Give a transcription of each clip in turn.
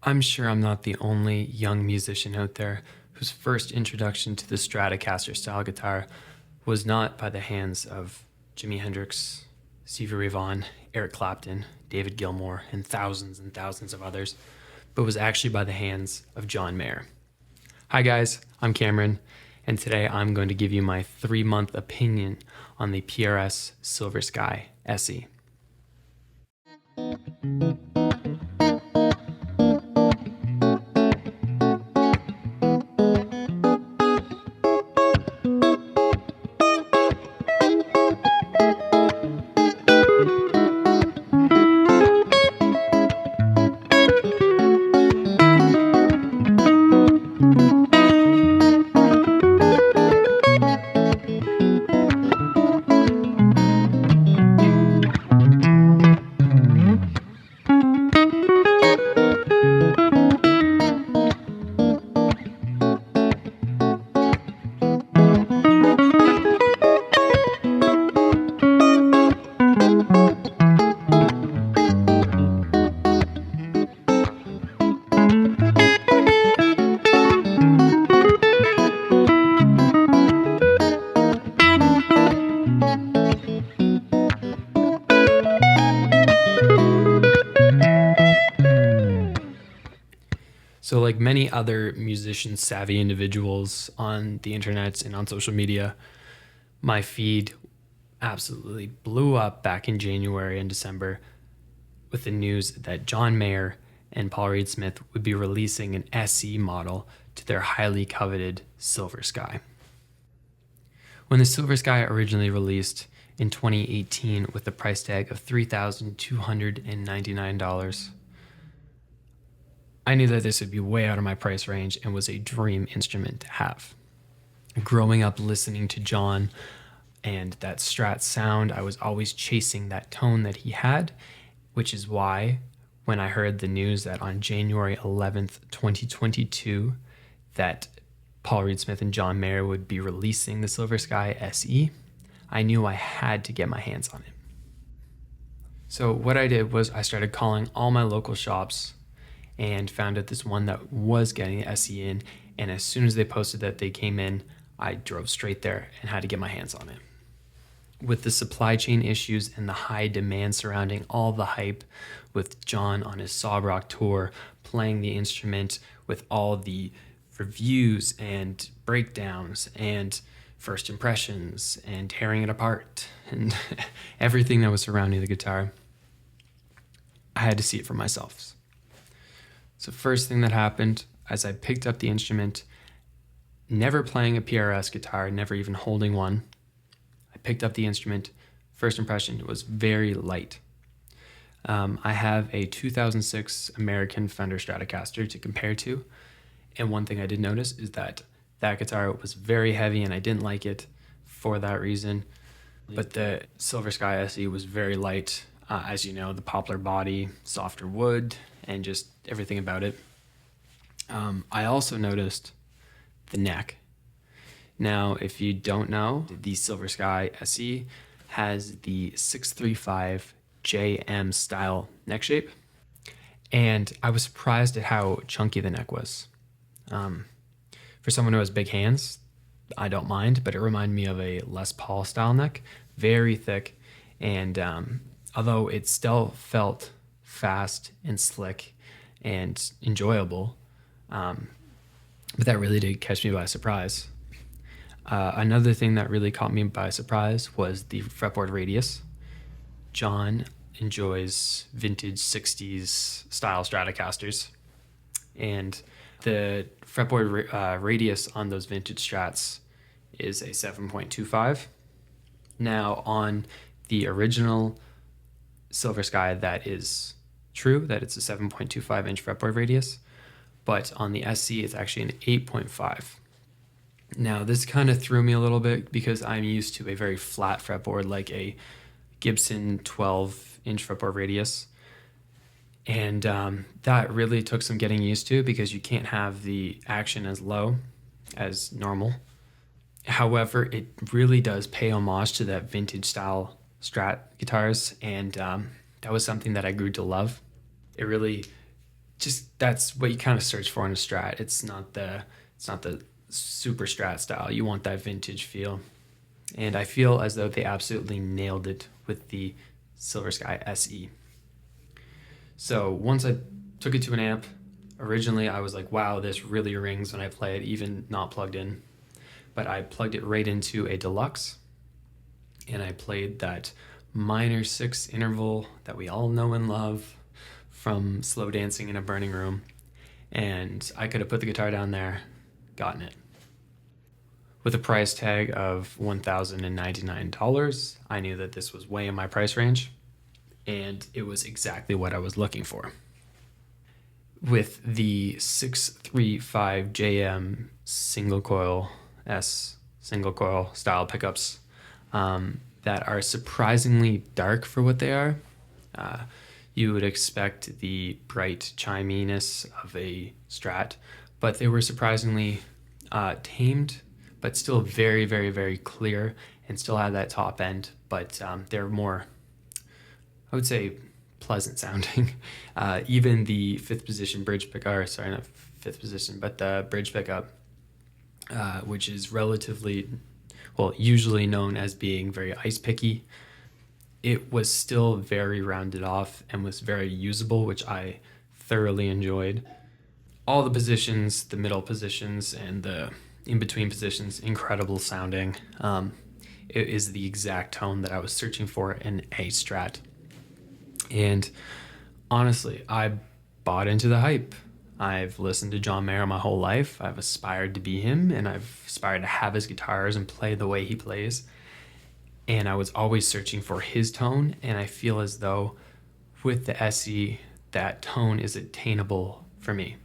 I'm sure I'm not the only young musician out there whose first introduction to the Stratocaster style guitar was not by the hands of Jimi Hendrix, Stevie Ray Vaughan, Eric Clapton, David Gilmour, and thousands of others, but was actually by the hands of John Mayer. Hi guys, I'm Cameron, and today I'm going to give you my 3-month opinion on the PRS Silver Sky SE. So like many other musician-savvy individuals on the internet and on social media, my feed absolutely blew up back in January and December with the news that John Mayer and Paul Reed Smith would be releasing an SE model to their highly coveted Silver Sky. When the Silver Sky originally released in 2018 with the price tag of $3,299, I knew that this would be way out of my price range and was a dream instrument to have. Growing up listening to John and that Strat sound, I was always chasing that tone that he had, which is why when I heard the news that on January 11th, 2022, that Paul Reed Smith and John Mayer would be releasing the Silver Sky SE, I knew I had to get my hands on it. So what I did was I started calling all my local shops and found out this one that was getting the SE in, and as soon as they posted that they came in, I drove straight there and had to get my hands on it. With the supply chain issues and the high demand surrounding all the hype with John on his Sob Rock tour, playing the instrument with all the reviews and breakdowns and first impressions and tearing it apart and everything that was surrounding the guitar, I had to see it for myself. So first thing that happened as I picked up the instrument, never playing a PRS guitar, never even holding one, I picked up the instrument. First impression was very light. I have a 2006 American Fender Stratocaster to compare to, and one thing I did notice is that that guitar was very heavy and I didn't like it for that reason. But the Silver Sky SE was very light. As you know, the poplar body, softer wood, and just everything about it. I also noticed the neck. Now, if you don't know, the Silver Sky SE has the 635 JM style neck shape, and I was surprised at how chunky the neck was. For someone who has big hands, I don't mind, but it reminded me of a Les Paul style neck, very thick, and although it still felt fast and slick and enjoyable, but that really did catch me by surprise. Another thing that really caught me by surprise was the Fretboard Radius. John enjoys vintage 60s style Stratocasters, and the Fretboard Radius on those vintage Strats is a 7.25. Now on the original Silver Sky, that is true that it's a 7.25 inch fretboard radius, but on the SC it's actually an 8.5. Now this kind of threw me a little bit because I'm used to a very flat fretboard like a Gibson 12 inch fretboard radius, and that really took some getting used to because you can't have the action as low as normal. However, it really does pay homage to that vintage style Strat guitars, and that was something that I grew to love. It really just that's what you kind of search for in a Strat. It's not the super Strat style. You want that vintage feel. And I feel as though they absolutely nailed it with the Silver Sky SE. So once I took it to an amp, originally I was like, wow, this really rings when I play it, even not plugged in. But I plugged it right into a deluxe, and I played that minor 6 interval that we all know and love from Slow Dancing in a Burning Room. And I could have put the guitar down there, gotten it. With a price tag of $1,099, I knew that this was way in my price range, and it was exactly what I was looking for. With the 635JM single coil style pickups that are surprisingly dark for what they are. You would expect the bright chiminess of a Strat, but they were surprisingly tamed, but still very, very, very clear, and still had that top end, but they're more, I would say, pleasant sounding. Even the fifth position bridge pickup, sorry, not fifth position, but the bridge pickup, which is relatively, well, usually known as being very ice picky, it was still very rounded off and was very usable, which I thoroughly enjoyed. All the positions, the middle positions and the in-between positions, incredible sounding. It is the exact tone that I was searching for in a Strat. And honestly, I bought into the hype. I've listened to John Mayer my whole life. I've aspired to be him, and I've aspired to have his guitars and play the way he plays. And I was always searching for his tone, and I feel as though with the SE, that tone is attainable for me.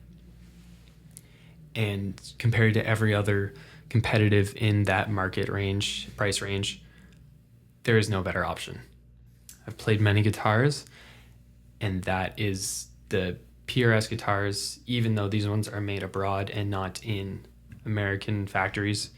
And compared to every other competitive in that market range, price range, there is no better option. I've played many guitars, and that is the PRS guitars, even though these ones are made abroad and not in American factories.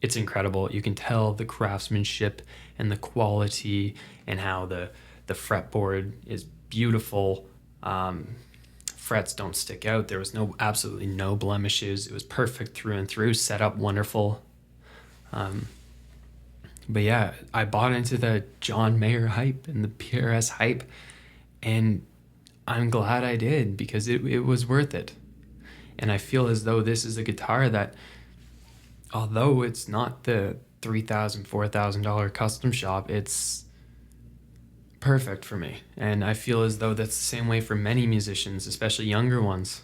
It's incredible. You can tell the craftsmanship and the quality and how the fretboard is beautiful. Frets don't stick out. There was absolutely no blemishes. It was perfect through and through, set up wonderful. But yeah, I bought into the John Mayer hype and the PRS hype, and I'm glad I did, because it was worth it. And I feel as though this is a guitar that, although it's not the $3,000, $4,000 custom shop, it's perfect for me. And I feel as though that's the same way for many musicians, especially younger ones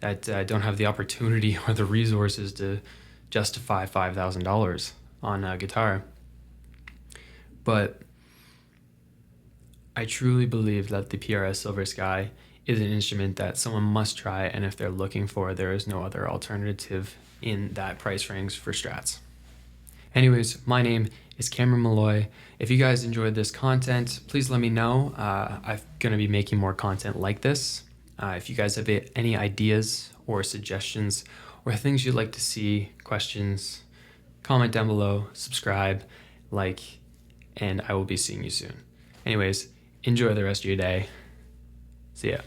that don't have the opportunity or the resources to justify $5,000 on a guitar. But I truly believe that the PRS Silver Sky is an instrument that someone must try, and if they're looking for, there is no other alternative in that price range for Strats. Anyways, my name is Cameron Molloy. If you guys enjoyed this content, please let me know. I'm going to be making more content like this. If you guys have any ideas or suggestions or things you'd like to see, questions, comment down below, subscribe, like, and I will be seeing you soon. Anyways, enjoy the rest of your day. See ya.